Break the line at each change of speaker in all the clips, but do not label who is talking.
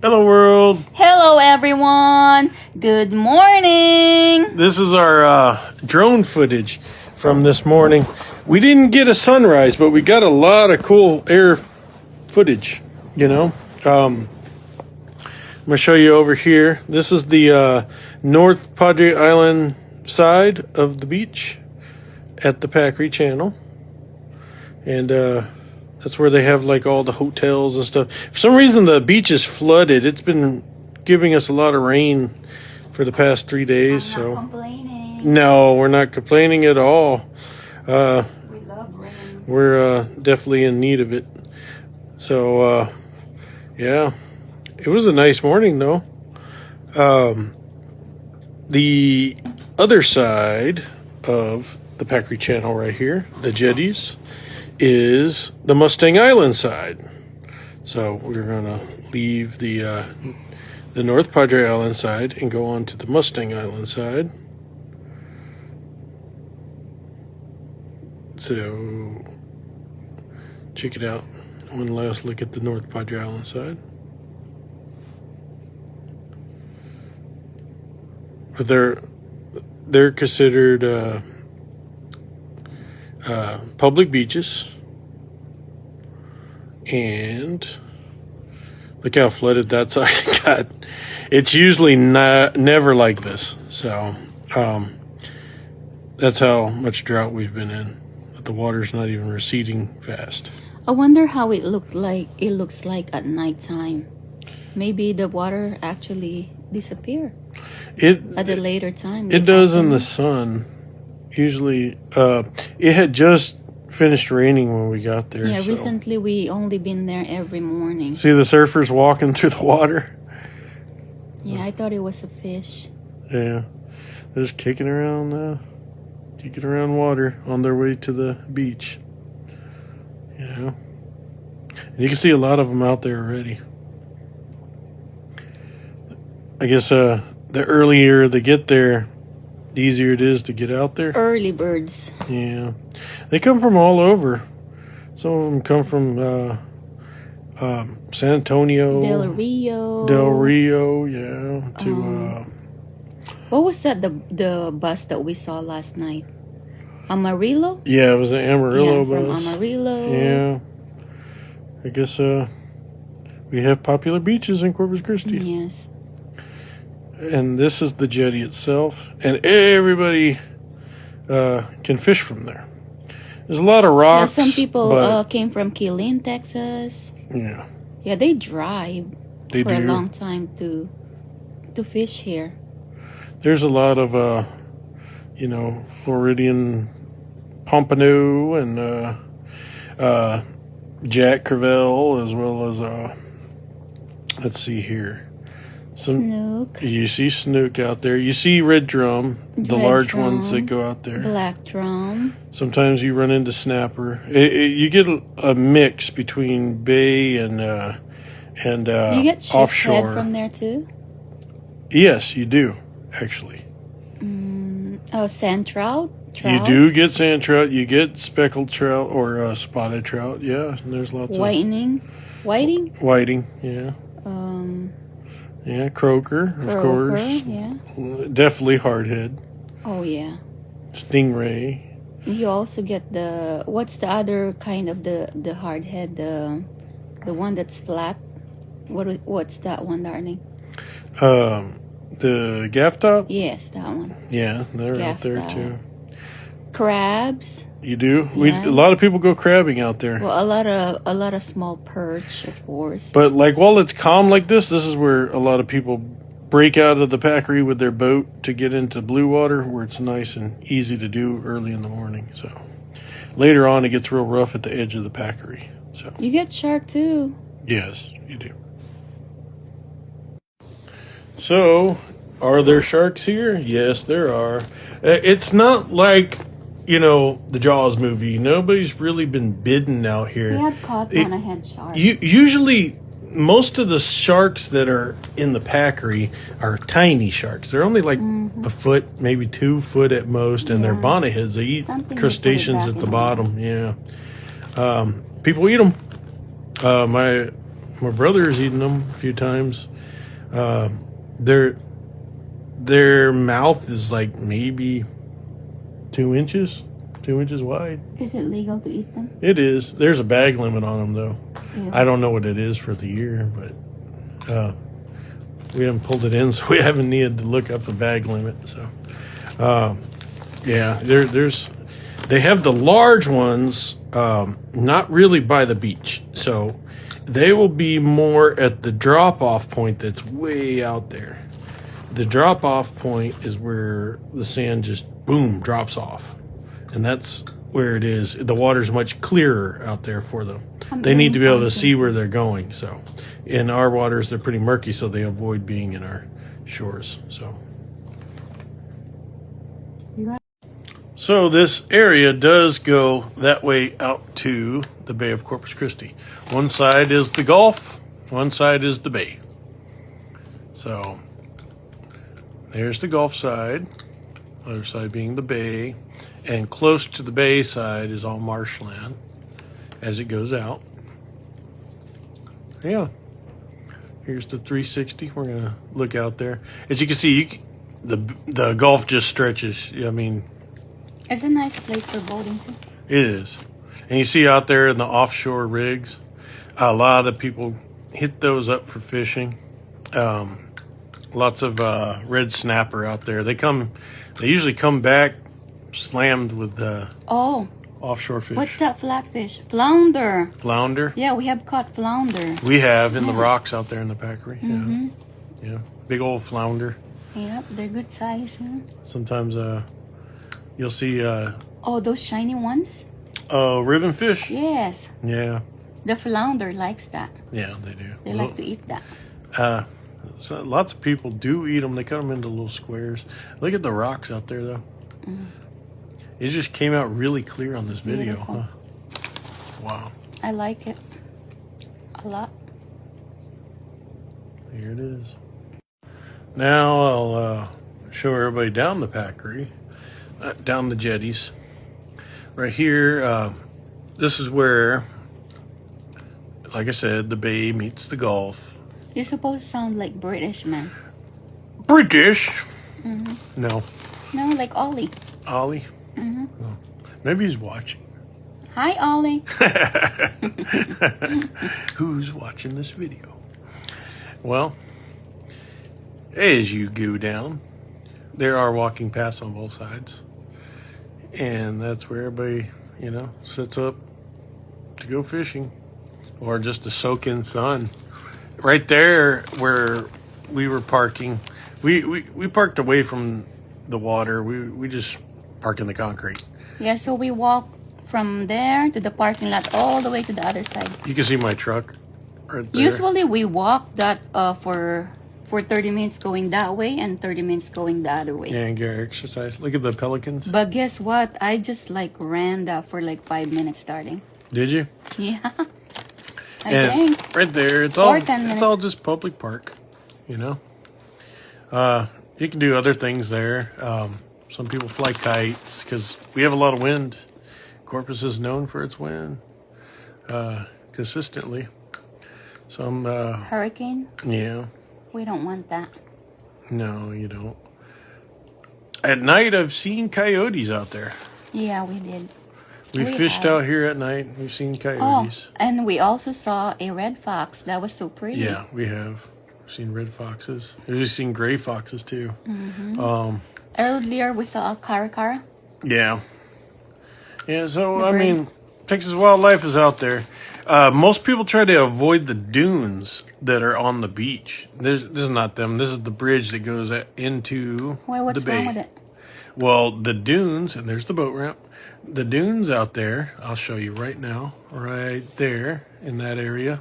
Hello world.
Hello everyone. Good morning.
This is our drone footage from this morning. We didn't get a sunrise, but we got a lot of cool air footage, you know. I'm going to show you over here. This is the North Padre Island side of the beach at the Packery Channel. And that's where they have like all the hotels and stuff. For some reason, the beach is flooded. It's been giving us a lot of rain for the past 3 days.
I'm not complaining.
No, we're not complaining at all.
We love rain.
We're definitely in need of it. So, yeah, it was a nice morning though. The other side of the Packery Channel right here, the jetties, is the Mustang Island side. So we're gonna leave the North Padre Island side and go on to the Mustang Island side. So check it out. One last look at the North Padre Island side. But they're considered public beaches, and look how flooded that side got. It's usually never like this, so that's how much drought we've been in. But the water's not even receding fast.
I wonder how it looks like at nighttime. Maybe the water actually disappear at a later time.
It does in the sun. Usually, it had just finished raining when we got there.
Yeah,
so.
recently we only been there every morning.
See the surfers walking through the water?
Yeah, I thought it was a fish.
Yeah, they're just kicking around water on their way to the beach. Yeah, and you can see a lot of them out there already. I guess the earlier they get there, the easier it is to get out there.
Early birds.
Yeah, they come from all over. Some of them come from San Antonio,
Del Rio,
yeah. To
what was that? The bus that we saw last night, Amarillo.
yeah, it was an Amarillo bus.
From Amarillo.
Yeah, I guess we have popular beaches in Corpus Christi.
Yes.
And this is the jetty itself, and everybody can fish from there. There's a lot of rocks.
Yeah, some people came from Killeen, Texas.
Yeah.
Yeah, they drive
They
for
do.
a long time to fish here.
There's a lot of Floridian pompano and Jack Crevalle, as well as let's see here.
Snook.
You see snook out there. You see red drum, the
Red
large
drum,
ones that go out there.
Black drum.
Sometimes you run into snapper. You get a mix between bay and
Do you get ship's
offshore.
head from there too?
Yes, you do actually.
Oh, sand trout.
You do get sand trout. You get speckled trout or spotted trout. Yeah, and there's lots
Whiting.
whiting. Yeah. Yeah, croaker, of course.
Yeah.
Definitely hardhead.
Oh yeah.
Stingray.
You also get what's the other kind of the hardhead, the one that's flat? What's that one, darling?
The gaff top.
Yes, that one.
Yeah, they're out there
Gaff top.
too.
Crabs.
You do?
Yeah.
A lot of people go crabbing out there.
Well, a lot of small perch, of course.
But like while it's calm like this is where a lot of people break out of the Packery with their boat to get into blue water, where it's nice and easy to do early in the morning. So later on, it gets real rough at the edge of the Packery. So
You get shark too.
yes, you do. So, are there sharks here? Yes, there are. It's not like, the Jaws movie. Nobody's really been bitten out here.
We have caught one ahead shark.
Usually, most of the sharks that are in the Packery are tiny sharks. They're only like a foot, maybe 2 foot at most, and they're bonnetheads. They eat
Something
crustaceans
they put it
at the
back in
bottom. Yeah, people eat them. My brother has eaten them a few times. Their mouth is like maybe 2 inches wide.
Is it legal to eat them?
It is. There's a bag limit on them, though.
Yeah.
I don't know what it is for the year, but we haven't pulled it in, so we haven't needed to look up the bag limit. So, yeah, they have the large ones, not really by the beach. So they will be more at the drop-off point that's way out there. The drop-off point is where the sand just, boom, drops off. And that's where it is. The water's much clearer out there for them. They need to be able to see where they're going. So in our waters, they're pretty murky, so they avoid being in our shores. So this area does go that way out to the Bay of Corpus Christi. One side is the Gulf, one side is the bay. So there's the Gulf side, other side being the bay, and close to the bay side is all marshland as it goes out. Yeah. Here's the 360. We're going to look out there. As you can see, the Gulf just stretches. I mean,
it's a nice place for boating too.
It is. And you see out there in the offshore rigs, a lot of people hit those up for fishing. Lots of red snapper out there. They usually come back slammed with offshore fish.
What's that flatfish? Flounder.
Flounder?
Yeah, we have caught flounder.
We have in the rocks out there in the Packery. Mm-hmm. Yeah. Big old flounder.
Yep, they're good size. Huh?
Sometimes you'll see
those shiny ones?
Ribbon fish.
Yes.
Yeah.
The flounder likes that.
Yeah, they do.
They like to eat that.
So lots of people do eat them. They cut them into little squares. Look at the rocks out there, though. Mm. It just came out really clear on this video. Huh? Wow.
I like it a lot.
Here it is. Now I'll show everybody down the Packery, down the jetties. Right here, this is where, like I said, the bay meets the Gulf.
You're supposed to sound like British, man.
British? Mm-hmm. No.
No, like Ollie.
Ollie? Mm-hmm. Oh. Maybe he's watching.
Hi, Ollie.
Who's watching this video? Well, as you go down, there are walking paths on both sides. And that's where everybody, sets up to go fishing or just to soak in sun. Right there where we were parking, we parked away from the water. We just park in the concrete.
Yeah, so we walk from there to the parking lot all the way to the other side.
You can see my truck right there.
Usually we walk that for 30 minutes going that way and 30 minutes going the other way.
Yeah, and get exercise. Look at the pelicans.
But guess what? I just ran that for 5 minutes starting.
Did you?
Yeah. I
and
think.
Right there, it's all just public park, You can do other things there. Some people fly kites because we have a lot of wind. Corpus is known for its wind consistently. Some
hurricane?
Yeah.
We don't want that.
No, you don't. At night, I've seen coyotes out there.
Yeah, we did.
We fished out here at night. We've seen coyotes.
Oh, and we also saw a red fox. That was so pretty.
Yeah, we have. We've seen red foxes. We've seen gray foxes, too.
Mm-hmm. Earlier, we saw a caracara.
Yeah. Yeah, so, I mean, Texas wildlife is out there. Most people try to avoid the dunes that are on the beach. This is not them. This is the bridge that goes into the bay.
What's wrong with it?
Well, the dunes, and there's the boat ramp. The dunes out there, I'll show you right now, right there in that area.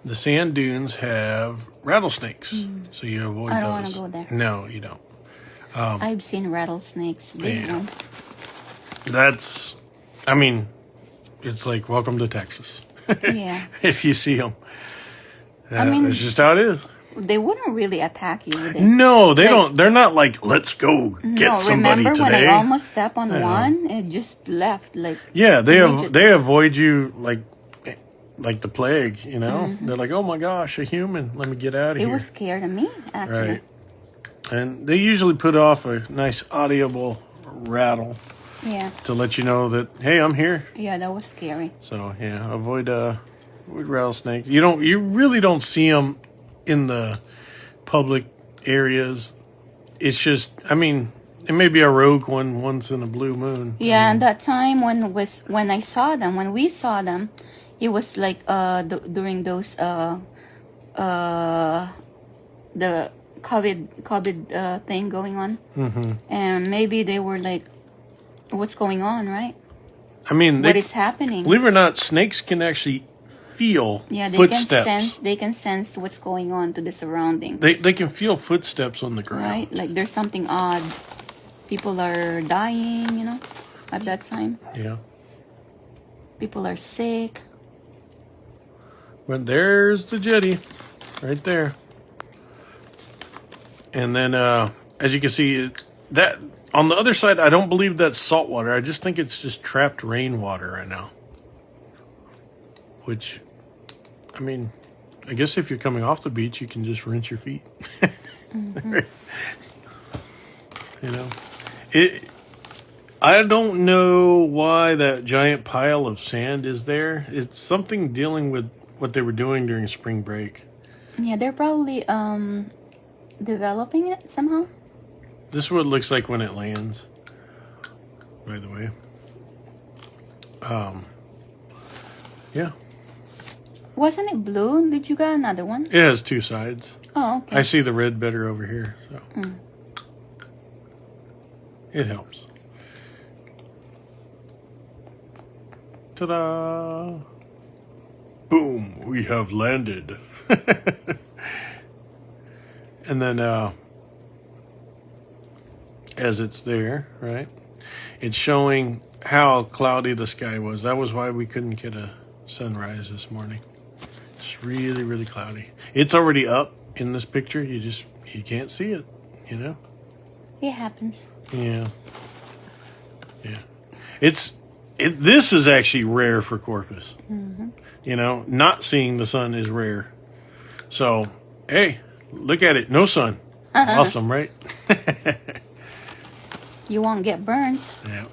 The sand dunes have rattlesnakes, so you avoid those.
I don't want to go there.
No, you don't.
I've seen rattlesnakes, big ones.
It's like welcome to Texas.
Yeah.
If you see them. It's just how it is.
They wouldn't really attack you, would they?
No, they don't. They're not like, let's go get somebody
remember
today.
When I almost stepped on one, it just left.
Yeah, they avoid you like the plague, you know? They're like, oh my gosh, a human. Let me get out of
It
here.
was scared of me, actually.
Right. And they usually put off a nice audible rattle
Yeah.
to let you know that, hey, I'm here.
Yeah, that was scary.
So yeah, avoid rattlesnakes. You really don't see them in the public areas. It's just, I mean, it may be a rogue one once in a blue moon.
Yeah, and that time when we saw them, it was like during those the COVID thing going on, and maybe they were like, what's going on, right?
I mean,
What is happening?
believe it or not, snakes can actually feel
Yeah, they
footsteps.
can sense what's going on to the surrounding.
They can feel footsteps on the ground.
Right? Like there's something odd. People are dying, you know, at that time.
Yeah.
People are sick.
But there's the jetty right there. And then, as you can see, that on the other side, I don't believe that's salt water. I just think it's just trapped rainwater right now. Which, I mean, I guess if you're coming off the beach, you can just rinse your feet. You know, I don't know why that giant pile of sand is there. It's something dealing with what they were doing during spring break.
Yeah, they're probably developing it somehow.
This is what it looks like when it lands, by the way. Yeah.
Wasn't it blue? Did you get another one?
It has two sides.
Oh, okay.
I see the red better over here, so it helps. Ta-da! Boom! We have landed. And then, as it's there, right? It's showing how cloudy the sky was. That was why we couldn't get a sunrise this morning. It's really, really cloudy. It's already up in this picture. You can't see it, you know?
It happens.
Yeah. Yeah. This is actually rare for Corpus. You know, not seeing the sun is rare. So, hey, look at it. No sun. Awesome, right?
You won't get burnt.
Yeah.